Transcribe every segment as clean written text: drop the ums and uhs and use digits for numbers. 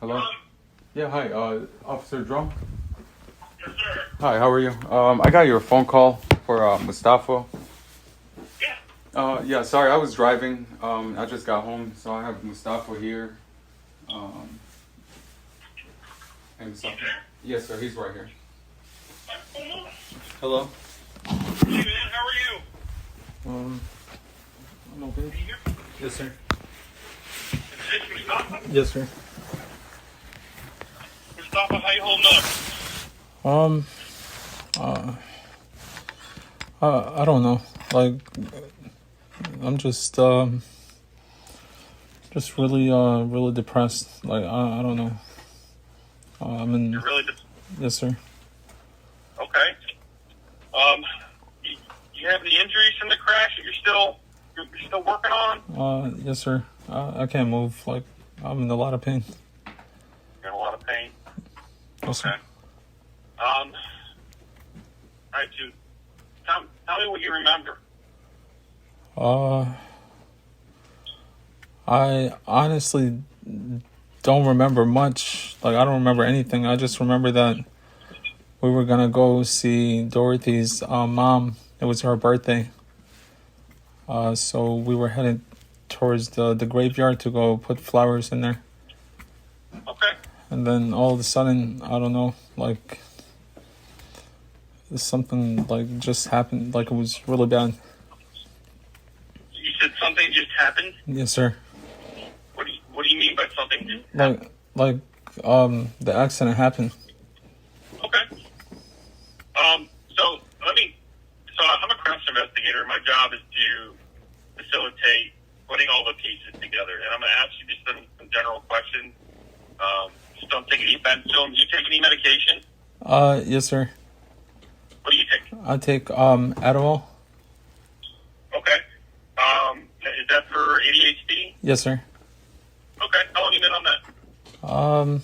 Hello? Yeah, hi, Officer DRUMM. Yes, sir. Hi, how are you? I got your phone call for Mustafa. Yeah. Yeah, sorry, I was driving. I just got home, so I have Mustafa here. And Mustafa. Yes, sir, he's right here. Hello? Hey, man, how are you? I'm okay. Are you here? Yes, sir. Is this Mustafa? Yes, sir. Mustafa, how you holding up? I don't know. Like, I'm just really depressed. Like, I don't know. I'm in. You're really just... Yes, sir. Okay. You have any injuries from the crash that you're still working on? Yes, sir. I can't move. Like, I'm in a lot of pain. You're in a lot of pain. Yes, Okay. sir. All right, dude. Tell me what you remember. I honestly don't remember much. Like, I don't remember anything. I just remember that we were gonna go see Dorothy's mom. It was her birthday. So we were headed towards the graveyard to go put flowers in there. Okay. And then all of a sudden, I don't know, like, something like just happened. Like, it was really bad. You said something just happened? Yes, sir. What do you mean by something just happened? Like the accident happened. Okay. So I'm a crash investigator. My job is to facilitate putting all the pieces together, and I'm going to ask you just some general questions. Just don't take any offense to them. Do you take any medication? Yes, sir. What do you take? I take Adderall. Okay. Is that for ADHD? Yes, sir. Okay. How long have you been on that?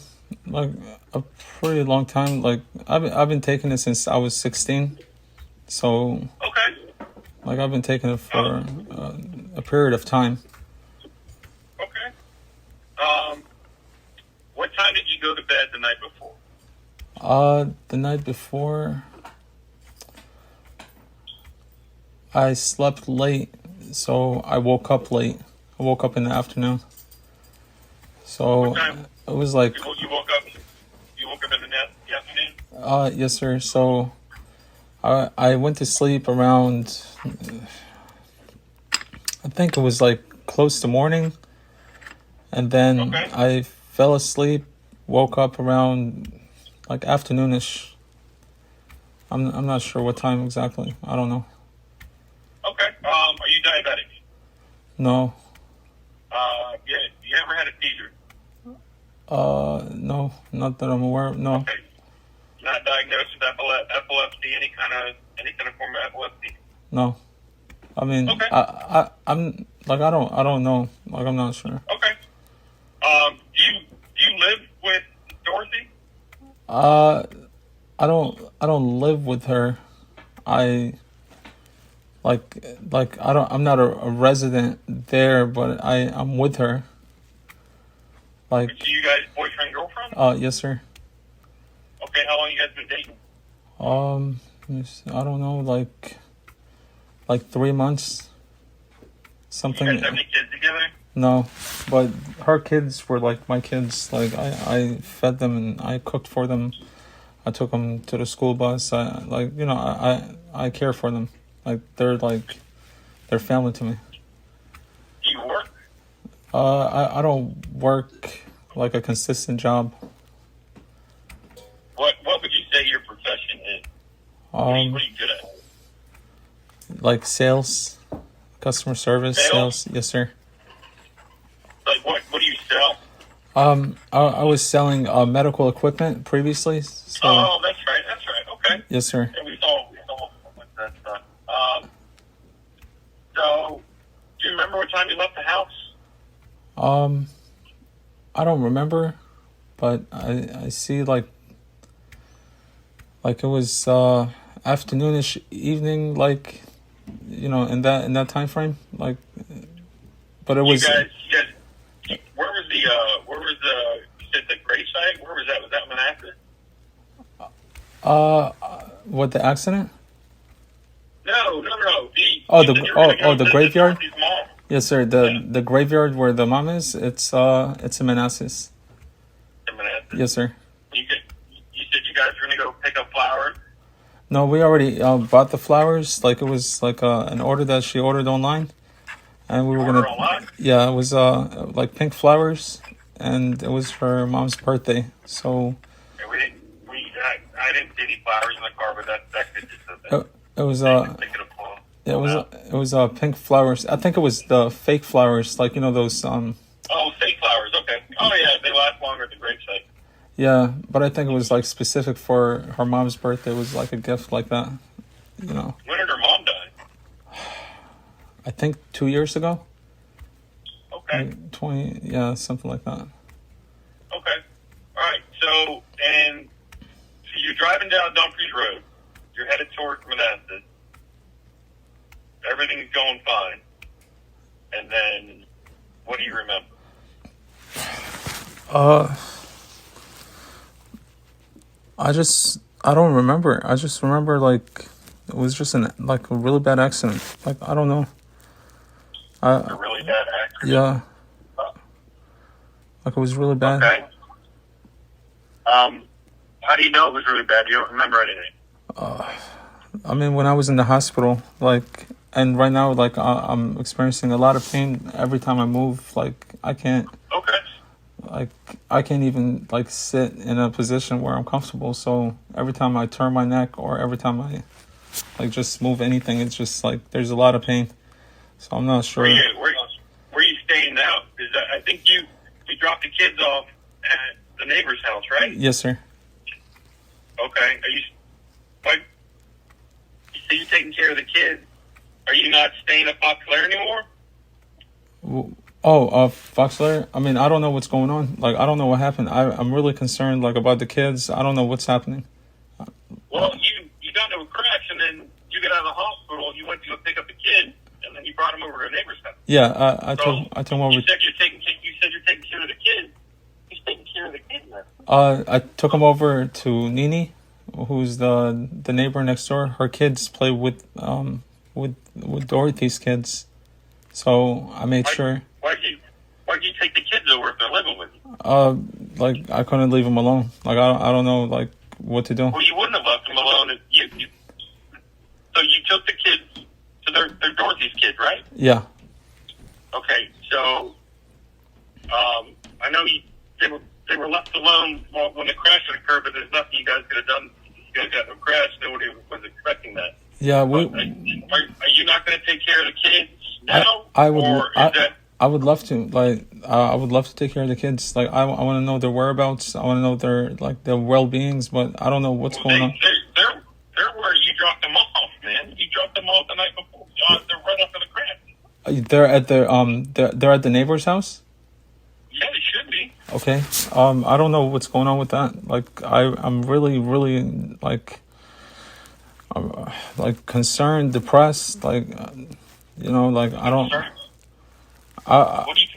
Like a pretty long time. Like, I've been taking it since I was 16. So, Okay. like, I've been taking it for a period of time. Okay. What time did you go to bed the night before? The night before, I slept late, so I woke up late. I woke up in the afternoon. So What time? it was like, You woke up in the afternoon? yes, sir. So I went to sleep around, I think it was like close to morning, and then Okay. I fell asleep, woke up around like afternoonish. I'm not sure what time exactly. I don't know. Okay. Are you diabetic? No. Yeah. You ever had a seizure? No, not that I'm aware of. No. Okay. Not diagnosed with epilepsy, any kind of form of epilepsy. No. I mean, Okay. I'm like, I don't know. Like, I'm not sure. Okay. Do you live with Dorothy? I don't live with her. I'm not a resident there, but I'm with her. Like, So you guys boyfriend, girlfriend? yes, sir. Okay, how long you guys been dating? I don't know, like 3 months. Something. You guys have any kids together? No, but her kids were like my kids. Like, I fed them and I cooked for them. I took them to the school bus. I care for them. Like, they're family to me. Do you work? I don't work like a consistent job. What would you say your profession is? What are you good at? Like sales, customer service, sales. Yes, sir. Like what do you sell? I was selling medical equipment previously. So, Oh, that's right. Okay. yes, sir. And we saw with that stuff. So, do you remember what time you left the house? I don't remember, but I see like it was afternoonish, evening, like, in that time frame, like, but it was. You guys, where was the you said the What, the accident? No. The, Oh, you the said you were gonna go the visit graveyard. Dorothy's mom. Yes, sir. The graveyard where the mom is. It's in Manassas. In Manassas. Yes, sir. You said you guys were gonna go pick up flowers. No, we already bought the flowers. Like it was like an order that she ordered online, and we were Order gonna. online? Yeah, it was like pink flowers, and it was her mom's birthday. So Yeah, I didn't see any flowers in the car, but that could just have been. it was They could have pulled. it was pink flowers. I think it was the fake flowers, like those Oh, fake flowers. Okay. Oh yeah, they last longer at the gravesite. Yeah, but I think it was like specific for her mom's birthday. It was like a gift like that, When did her mom die? I think 2 years ago. Okay. 20, yeah, something like that. Okay. All right. So you're driving down Dumfries Road. You're headed towards Manassas. Everything's going fine. And then, what do you remember? I don't remember. I just remember like it was just a really bad accident. Like I don't know. A really bad accident? Yeah. Like it was really bad. Okay. How do you know it was really bad? You don't remember anything? I mean, when I was in the hospital, like, and right now, like, I'm experiencing a lot of pain every time I move. Like, I can't. Okay. Like, I can't even like sit in a position where I'm comfortable. So every time I turn my neck or every time I like just move anything, it's just like there's a lot of pain. So I'm not sure. Where are you staying now? Because I think you dropped the kids off at the neighbor's house, right? Yes, sir. Okay. You say you're taking care of the kids. Are you not staying at Fox Lair anymore? Foxler. I mean, I don't know what's going on. Like, I don't know what happened. I'm really concerned, like, about the kids. I don't know what's happening. Well, you got into a crash, and then you got out of the hospital. You went to go pick up the kids, and then you brought them over to a neighbor's house. Yeah, I took them over. You said you're taking care of the kids. Who's taking care of the kids now? I took them over to Nini, who's the neighbor next door. Her kids play with Dorothy's kids, so I made sure. Why'd you take the kids over if they're living with you? Like I couldn't leave them alone. Like I don't know like what to do. Well, you wouldn't have left them alone. So you took the kids. So they're Dorothy's kids, right? Yeah. Okay. So I know they were left alone when the crash had occurred, but there's nothing you guys could have done. You guys got no crash. Nobody was expecting that. Yeah. Are you not going to take care of the kids now? I would love to. Like, I would love to take care of the kids. Like, I want to know their whereabouts. I want to know their well-beings. But I don't know what's going on. They're where you dropped them off, man. You dropped them off the night before. They're right after the crash. They're at the neighbor's house. Yeah, they should be. Okay. I don't know what's going on with that. Like, I'm really, really like concerned, depressed. Like, like I don't. What are you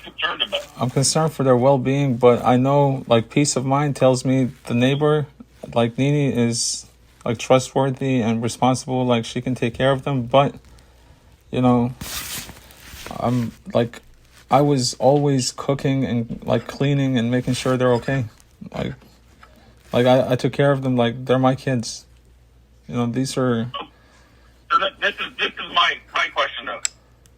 concerned about? I'm concerned for their well-being, but I know, like, peace of mind tells me the neighbor, like, Nini is, like, trustworthy and responsible. Like, she can take care of them, but, I'm, like, I was always cooking and, like, cleaning and making sure they're okay. Like I took care of them like they're my kids. These are... So this is my question, though.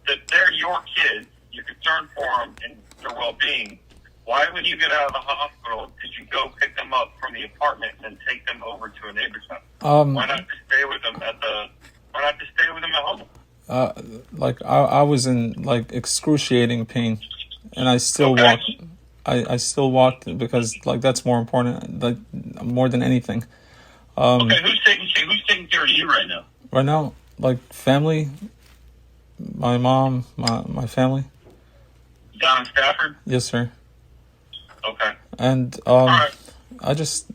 That they're your kids, you're concerned for them and their well-being. Why, when you get out of the hospital, did you go pick them up from the apartment and take them over to a neighbor's house? Why not just stay with them at home? Like I was in like excruciating pain, and I still walked. I still walked because like that's more important, like more than anything. Okay, who's taking care of you right now? Right now, like family. My mom, my family. Down in Stafford? Yes, sir. Okay. And all right. I just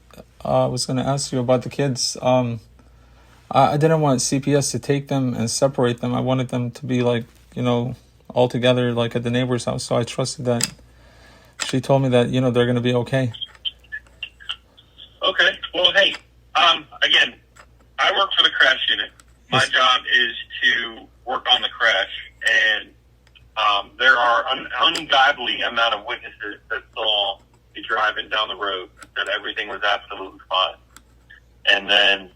was going to ask you about the kids. I didn't want CPS to take them and separate them. I wanted them to be like, all together, like at the neighbor's house. So I trusted that. She told me that, they're going to be okay. Okay. Well, hey, Again, I work for the crash unit. My Yes. job is to work on the crash, and there are an ungodly amount of witnesses that saw you driving down the road, that everything was absolutely fine. And then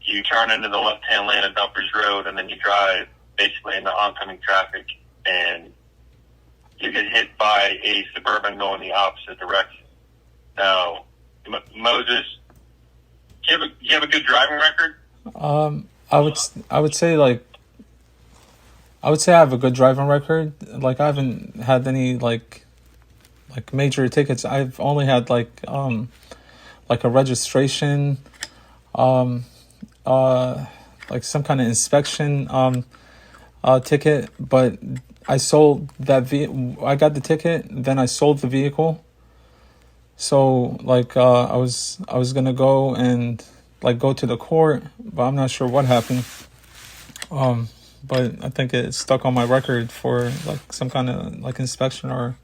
you turn into the left-hand lane of Dumpers Road, and then you drive basically into oncoming traffic, and you get hit by a Suburban going the opposite direction. Now, Moses, do you have a good driving record? I would say like I would say I have a good driving record. Like I haven't had any like major tickets. I've only had like a registration, um like some kind of inspection ticket, but I sold that I got the ticket, then I sold the vehicle. So like I was gonna go and like go to the court, but I'm not sure what happened. But I think it stuck on my record for like some kind of like inspection or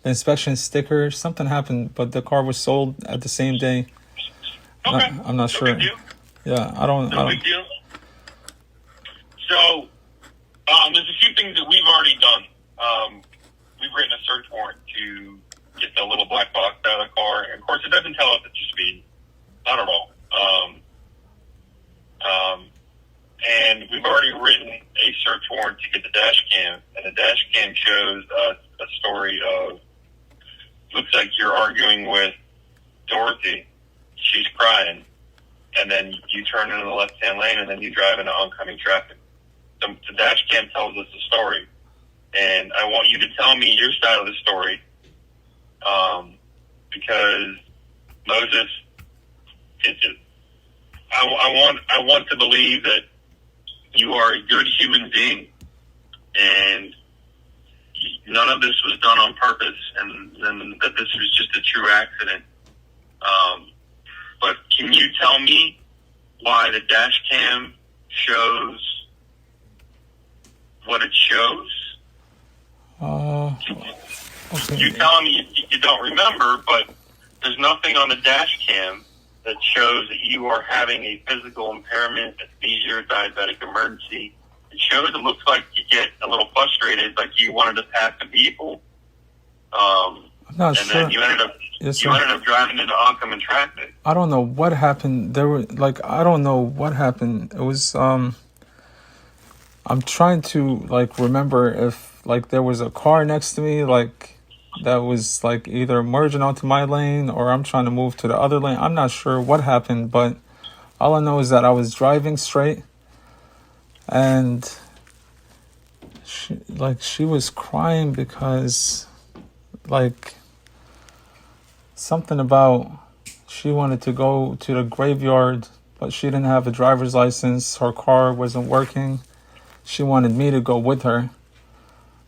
the inspection sticker. Something happened, but the car was sold at the same day. Okay. I'm not No sure. big deal. Yeah, I don't. No big deal. So, there's a few things that we've already done. We've written a search warrant to get the little black box out of the car. And of course, it doesn't tell us it's your speed. Not at all. And we've already written a search warrant to get the dash cam. And the dash cam shows us a story of, looks like you're arguing with Dorothy. She's crying. And then you turn into the left-hand lane, and then you drive into oncoming traffic. The dash cam tells us the story. And I want you to tell me your side of the story. Because Moses, I want to believe that you are a good human being, and none of this was done on purpose, and that this was just a true accident. But can you tell me why the dash cam shows what it shows? Okay. You're telling me you don't remember, but there's nothing on the dash cam that shows that you are having a physical impairment, a seizure, diabetic emergency. It shows, it looks like you get a little frustrated, like you wanted to pass a vehicle. I'm not and sure. then you ended up Yes, you sir. ended up driving into oncoming traffic. I don't know what happened. There were like I don't know what happened. It was I'm trying to like remember if like there was a car next to me like that was like either merging onto my lane or I'm trying to move to the other lane. I'm not sure what happened, but all I know is that I was driving straight and she was crying because like something about she wanted to go to the graveyard, but she didn't have a driver's license. Her car wasn't working. She wanted me to go with her.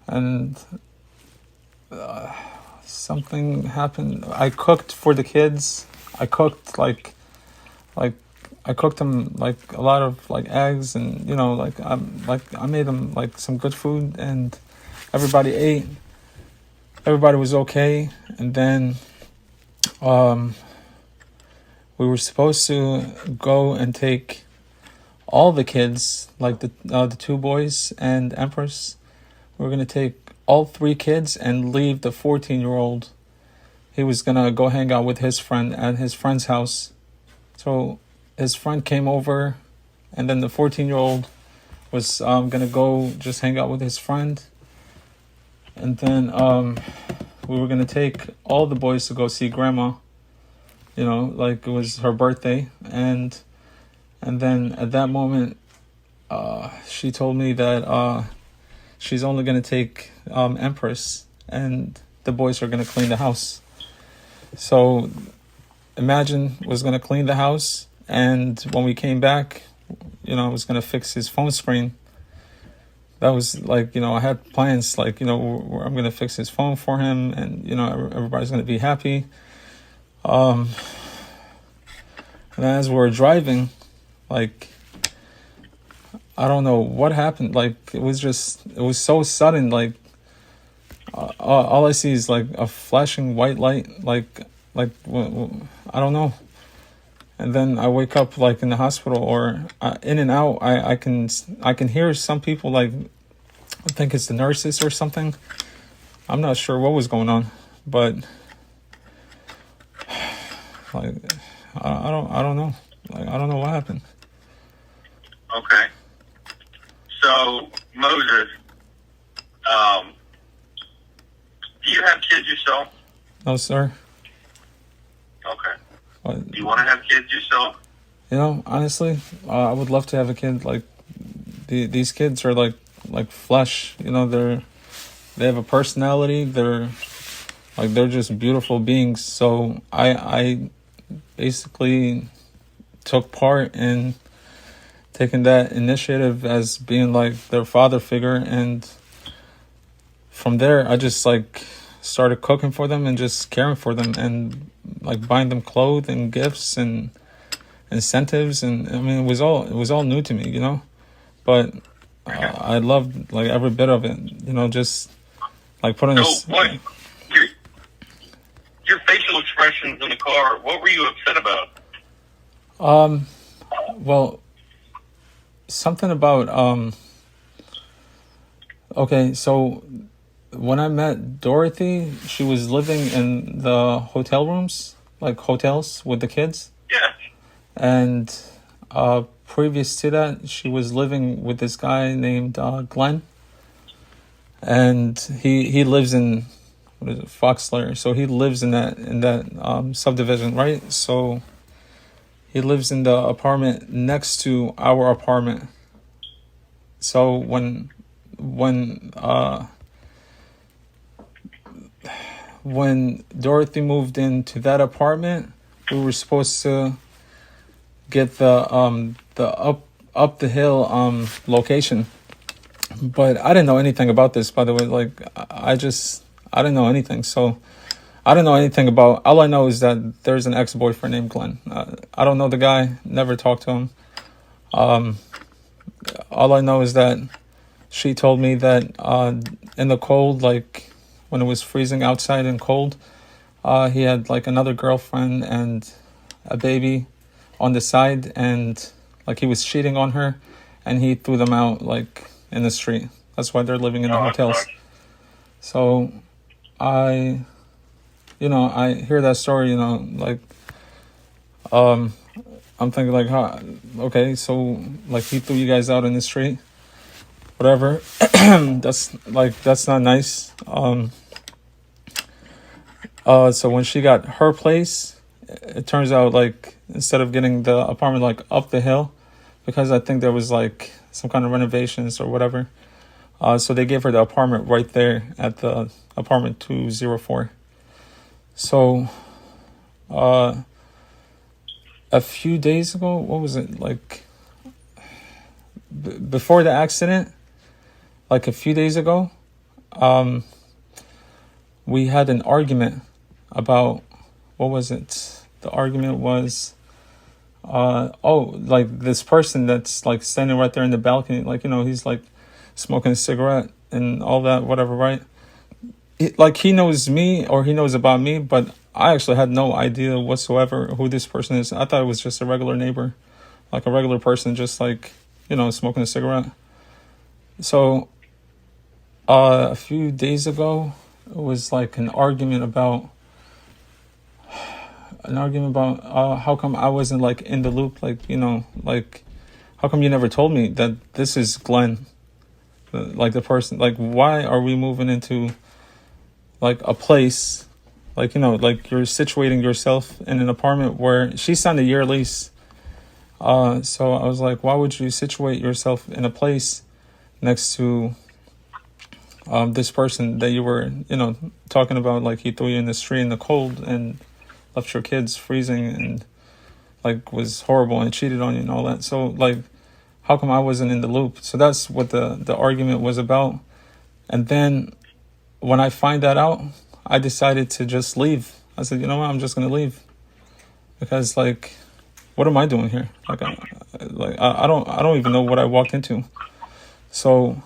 And something happened. I cooked for the kids. I cooked like I cooked them like a lot of like eggs and like I made them like some good food and everybody ate. Everybody was okay, and then we were supposed to go and take all the kids, like the two boys and Empress. We were gonna take all three kids and leave the 14-year-old. He was gonna go hang out with his friend at his friend's house. So his friend came over, and then the 14-year-old was gonna go just hang out with his friend. And then we were gonna take all the boys to go see grandma. Like it was her birthday, and then at that moment, she told me that she's only gonna take Empress, and the boys are gonna clean the house. So Imagine was gonna clean the house, and when we came back, I was gonna fix his phone screen. That was like, I had plans like, I'm gonna fix his phone for him, and everybody's gonna be happy. And as we were driving, like, I don't know what happened. Like, it was so sudden. Like, all I see is like a flashing white light. Like I don't know. and then I wake up like in the hospital or in and out. I can hear some people like, I think it's the nurses or something. I'm not sure what was going on, but like I don't know. Like I don't know what happened. Okay. So Moses, do you have kids yourself? No, sir. Okay. But, Do you want to have kids yourself? you know, honestly, I would love to have a kid. Like these kids are like flesh. You know, they have a personality. They're just beautiful beings. So I basically took part in taking that initiative as being like their father figure, and from there I just like started cooking for them and just caring for them and like buying them clothes and gifts and incentives, and I mean it was all new to me, you know, but I loved like every bit of it, you know, just like putting So what? Your facial expressions in the car. What were you upset about? well, something about okay, so when I met Dorothy, she was living in the hotel rooms, like hotels with the kids. Yeah. And previous to that, she was living with this guy named Glenn. And he lives in, what is it, Foxlair. So he lives in that subdivision, right? So he lives in the apartment next to our apartment. So when Dorothy moved into that apartment, we were supposed to get the up the hill location, but I didn't know anything about this, by the way. Like I didn't know anything, so I don't know anything about. All I know is that there's an ex-boyfriend named Glenn. I don't know the guy, never talked to him. All I know is that she told me that in the cold, like when it was freezing outside and cold, he had like another girlfriend and a baby on the side, and like he was cheating on her, and he threw them out like in the street. That's why they're living in the hotels. So I hear that story, you know, like I'm thinking like, huh, okay, so like he threw you guys out in the street, whatever. that's not nice. So when she got her place, it turns out like instead of getting the apartment like up the hill, because I think there was like some kind of renovations or whatever, so they gave her the apartment right there at the apartment 204. So a few days ago, what was it, like before the accident, like a few days ago, we had an argument about, what was it? The argument was, like this person that's like standing right there in the balcony, like, you know, he's like smoking a cigarette and all that, whatever, right? Like he knows me or he knows about me, but I actually had no idea whatsoever who this person is. I thought it was just a regular neighbor, like a regular person, just like, you know, smoking a cigarette. So a few days ago, it was like an argument about how come I wasn't like in the loop, like, you know, like how come you never told me that this is Glenn, like the person, like why are we moving into like a place, like, you know, like you're situating yourself in an apartment where she signed a year lease. So I was like, why would you situate yourself in a place next to this person that you were, you know, talking about, like he threw you in the street in the cold and left your kids freezing and like was horrible and cheated on you and all that. So like, how come I wasn't in the loop? So that's what the argument was about. And then when I find that out, I decided to just leave. I said, you know what, I'm just gonna leave, because like, what am I doing here? Like, I don't even know what I walked into. So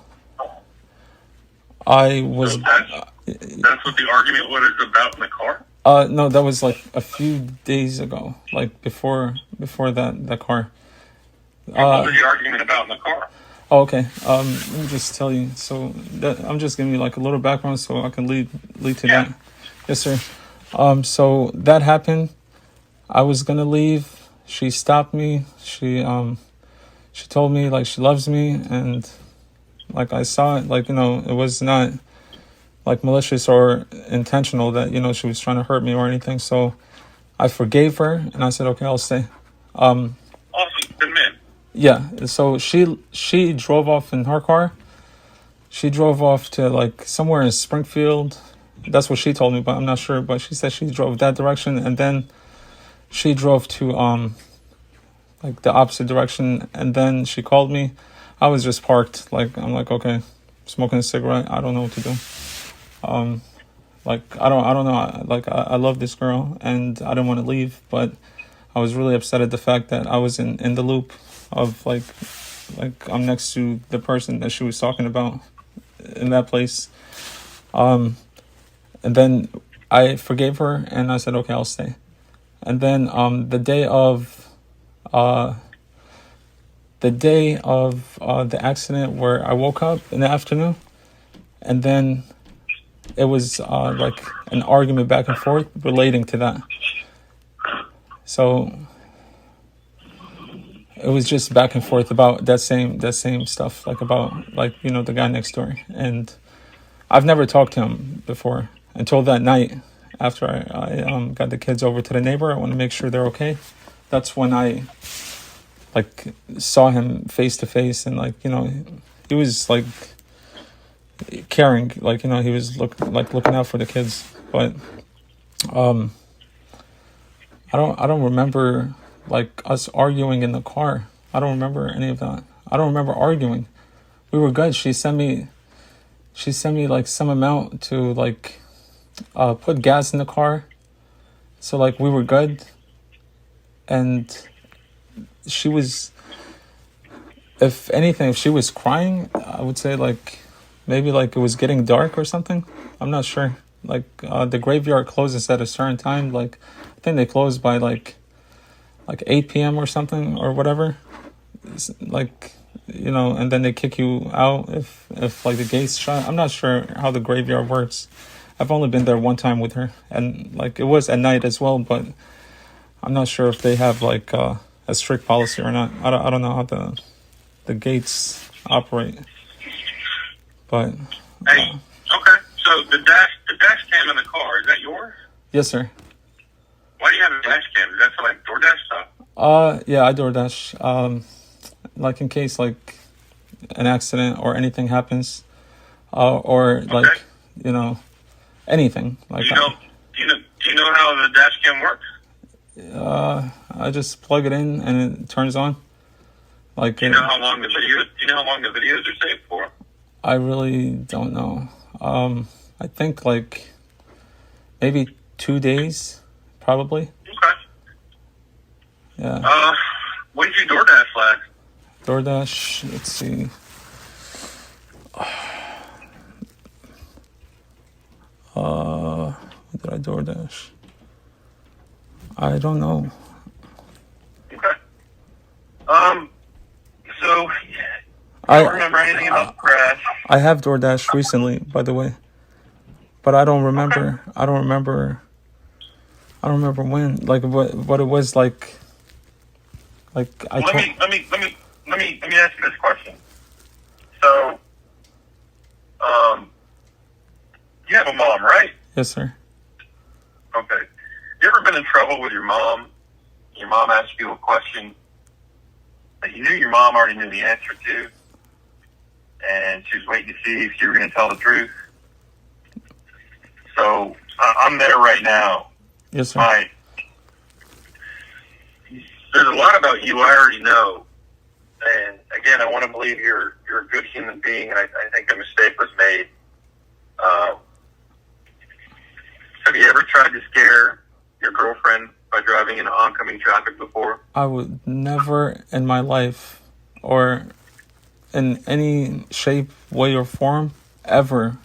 I was. So that's what the argument was about in the car? No, that was like a few days ago, like before that car. What was the argument about in the car? Oh, okay. Let me just tell you. So I'm just giving you like a little background so I can lead to Yeah. that. Yes, sir. So that happened. I was gonna leave. She stopped me. She told me like she loves me, and like I saw it, like, it was not like malicious or intentional that, she was trying to hurt me or anything. So I forgave her and I said, okay, I'll stay. Awesome. Good man. Yeah. So she drove off in her car. She drove off to like somewhere in Springfield. That's what she told me, but I'm not sure. But she said she drove that direction, and then she drove to like the opposite direction, and then she called me. I was just parked. Like, I'm like, okay, smoking a cigarette. I don't know what to do. Like, I don't know. Like, I love this girl and I didn't want to leave, but I was really upset at the fact that I was in the loop of like I'm next to the person that she was talking about in that place. And then I forgave her and I said, okay, I'll stay. And then the day of the accident, where I woke up in the afternoon, and then it was like an argument back and forth relating to that. So it was just back and forth about that same stuff, like about like, the guy next door. And I've never talked to him before until that night after I got the kids over to the neighbor. I want to make sure they're okay. That's when I like saw him face to face, and like, he was like caring, like, he was looking out for the kids. But I don't remember like us arguing in the car. I don't remember any of that. I don't remember arguing. We were good. She sent me like some amount to like put gas in the car, so like we were good. And she was, if anything, if she was crying, I would say like maybe like it was getting dark or something. I'm not sure. Like the graveyard closes at a certain time. Like I think they close by like 8 p.m. or something or whatever. It's like, and then they kick you out if like the gates shut. I'm not sure how the graveyard works. I've only been there one time with her, and like it was at night as well, but I'm not sure if they have like a strict policy or not. I don't know how the gates operate. But Hey, okay. So the dash cam in the car, is that yours? yes, sir. Why do you have a dash cam? Is that for like DoorDash stuff? Yeah, I DoorDash. Like in case like an accident or anything happens, or like anything like that. Do you know how the dash cam works? I just plug it in and it turns on. Like, Do you know how long the videos are saved for? I really don't know. I think like maybe 2 days, probably. Okay. Yeah. What did you DoorDash last? DoorDash. Let's see. What did I DoorDash? I don't know. Okay. So I don't remember anything about the crash. I have DoorDash recently, by the way, but I don't remember. Okay. I don't remember when. Like what it was like. Like I. Let me ask you this question. So, you have a mom, right? Yes, sir. Okay. You ever been in trouble with your mom? Your mom asked you a question that you knew your mom already knew the answer to, and she was waiting to see if you were going to tell the truth. So I'm there right now. Yes, sir. There's a lot about you I already know, and again, I want to believe you're a good human being, and I think a mistake was made. Have you ever tried to scare your girlfriend by driving into oncoming traffic before? I would never in my life, or in any shape, way, or form, ever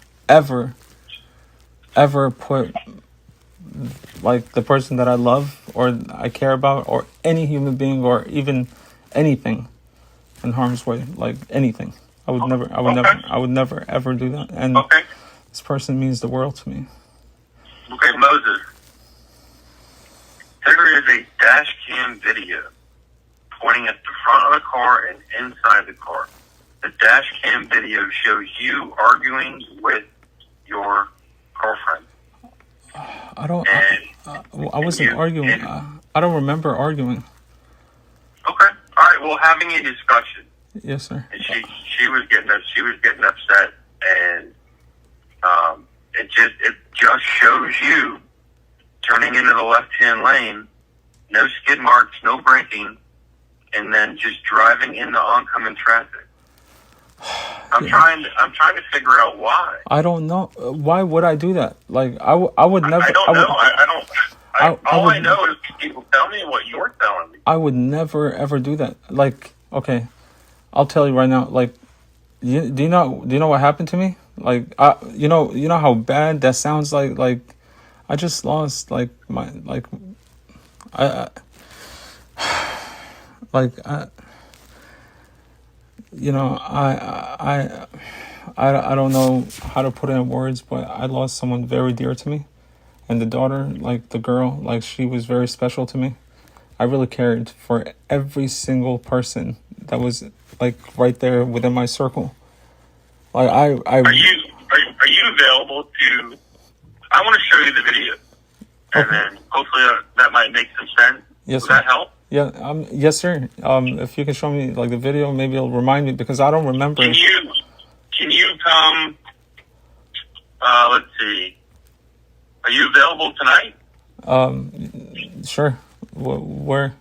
put like the person that I love or I care about, or any human being, or even anything in harm's way, like anything. I would never ever do that. And this person means the world to me. Okay, Moses. There is a dash cam video pointing at the front of the car and inside the car. The dash cam video shows you arguing with your girlfriend. I wasn't arguing. I don't remember arguing. Okay. All right. Well, having a discussion. Yes, sir. And she was getting upset, and it just shows you turning into the left-hand lane, no skid marks, no braking, and then just driving into oncoming traffic. I'm trying to figure out why. I don't know. Why would I do that? Like I would never. I don't know. All I know is people tell me what you're telling me. I would never ever do that. Like, okay, I'll tell you right now. Like, do you know what happened to me? Like, you know how bad that sounds. Like I just lost I don't know how to put it in words, but I lost someone very dear to me. And the daughter, like the girl, like she was very special to me. I really cared for every single person that was like right there within my circle. Like Are you available to? I want to show you the video, and then hopefully that might make some sense. Yes, Would that help? Yeah. Yes, sir. If you can show me like the video, maybe it'll remind me, because I don't remember. Can you come? Let's see. Are you available tonight? Sure. Where?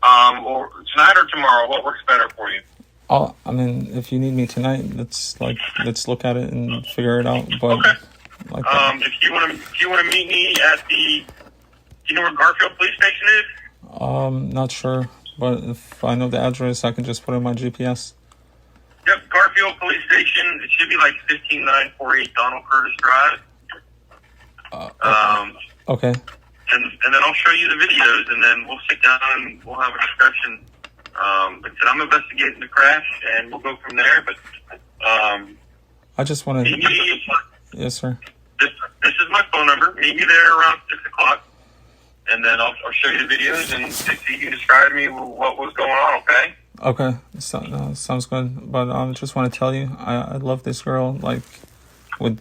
Or tonight or tomorrow? What works better for you? I mean, if you need me tonight, let's look at it and figure it out. But okay. If you want to meet me at the, do you know where Garfield Police Station is? Not sure, but if I know the address, I can just put in my GPS. Yep, Garfield Police Station. It should be like 15948 Donald Curtis Drive. Okay. And then I'll show you the videos, and then we'll sit down and we'll have a discussion. But I'm investigating the crash, and we'll go from there. But I just want to. Yes, sir. This is my phone number. Meet me there around 6:00, and then I'll show you the videos, and if you can describe to me what was going on. Okay. Okay. Sounds good. But I just want to tell you, I love this girl like with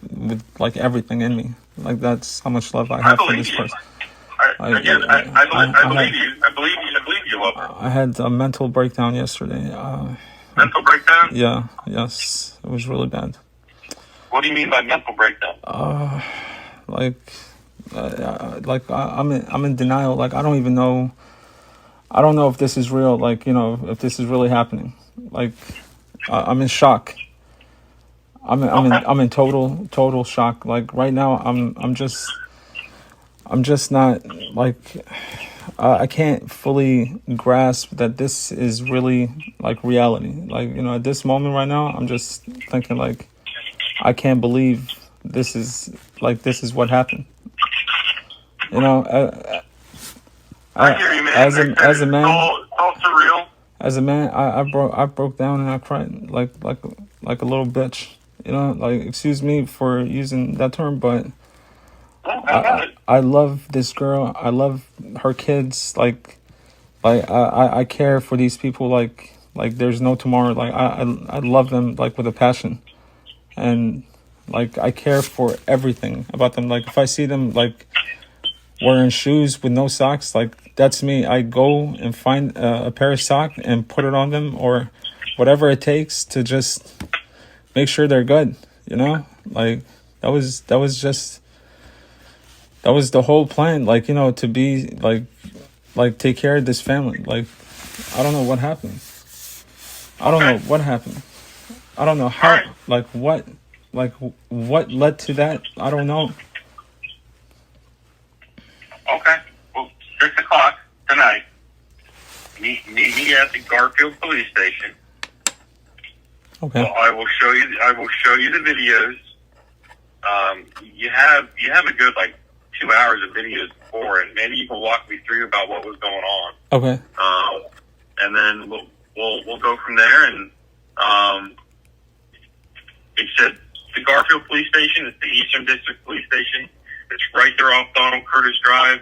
like everything in me. Like that's how much love I have for this person. I believe you. I believe you love her. I had a mental breakdown yesterday. Mental breakdown? Yeah. Yes. It was really bad. What do you mean by mental breakdown? I'm in denial. Like I don't even know. I don't know if this is real. Like if this is really happening. Like I'm in shock. I'm in total shock. Like right now, I'm just not like I can't fully grasp that this is really like reality. Like at this moment right now, I'm just thinking like I can't believe this is what happened. I hear you, man. As a man, all surreal. As a man, I broke down and I cried like a little bitch. Like excuse me for using that term, but I love this girl. I love her kids. Like I care for these people. Like there's no tomorrow. Like I love them like with a passion, and like I care for everything about them. Like if I see them like wearing shoes with no socks, like that's me. I go and find a pair of socks and put it on them, or whatever it takes to just make sure they're good. Like that was the whole plan. Like to be like take care of this family. Like I don't know what happened. I don't know what happened. I don't know how. Like what led to that. I don't know. Okay. Well, 6:00 tonight. Meet me at the Garfield Police Station. Okay. Well, I will show you the videos. You have a good like 2 hours of videos before, and maybe you can walk me through about what was going on. Okay. And then we'll go from there. And it's at the Garfield Police Station. It's the Eastern District Police Station. It's right there off Donald Curtis Drive.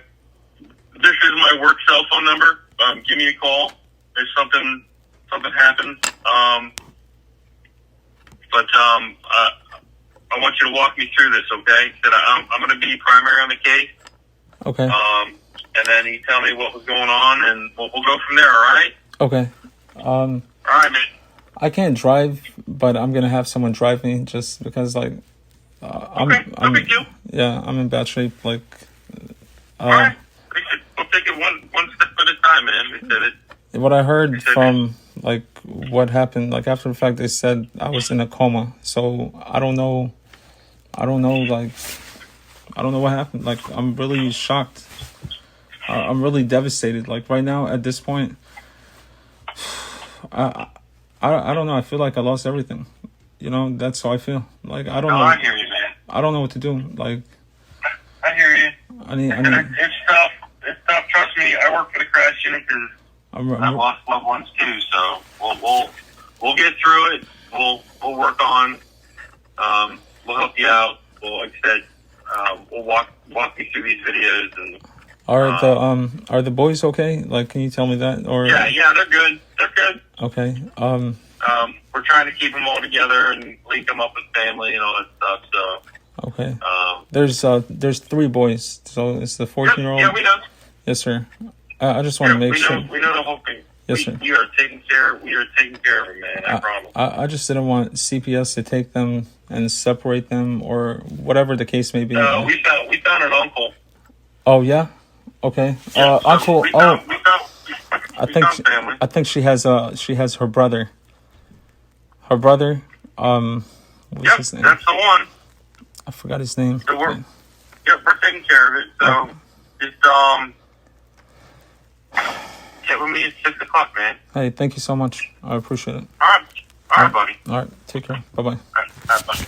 This is my work cell phone number. Give me a call if something happens. But I want you to walk me through this, okay? That I'm going to be primary on the case. Okay. And then you tell me what was going on, and we'll go from there. All right? Okay. All right, man. I can't drive, but I'm gonna have someone drive me just because, like, I'm no big deal. yeah, I'm in bad shape. Like, All right. We'll take it one step at a time, man. We said it. what I heard from like what happened, like after the fact, they said I was in a coma. So I don't know. Like, I don't know what happened. Like, I'm really shocked. I'm really devastated. Like right now, at this point, I don't know. I feel like I lost everything. You know, that's how I feel. Like, I don't know. I hear you, man. I don't know what to do. Like, I hear you. I need. It's tough. It's tough. Trust me. I work for the crash unit because I've lost loved ones too. So we'll get through it. We'll work on. We'll help you out. Like I said, we'll walk you through these videos and. Are the boys okay? Like, can you tell me that? Or yeah, they're good. They're good. Okay. We're trying to keep them all together and link them up with family and all that stuff. So. Okay. There's 3 boys, so it's the 14-year-old. Yeah, we know. Yes, sir. I just want to make sure. We know the whole thing. Yes, sir. We are taking care of them, man. I promise. I just didn't want CPS to take them and separate them or whatever the case may be. No, we found an uncle. Oh yeah. Okay. Yeah, uncle. We found family. I think she has her brother. Her brother. What's his name? That's the one. I forgot his name. So we're taking care of it. So just get with me at 6 o'clock, man. Hey, thank you so much. I appreciate it. All right, buddy. All right. Take care. Bye bye. All right, bye.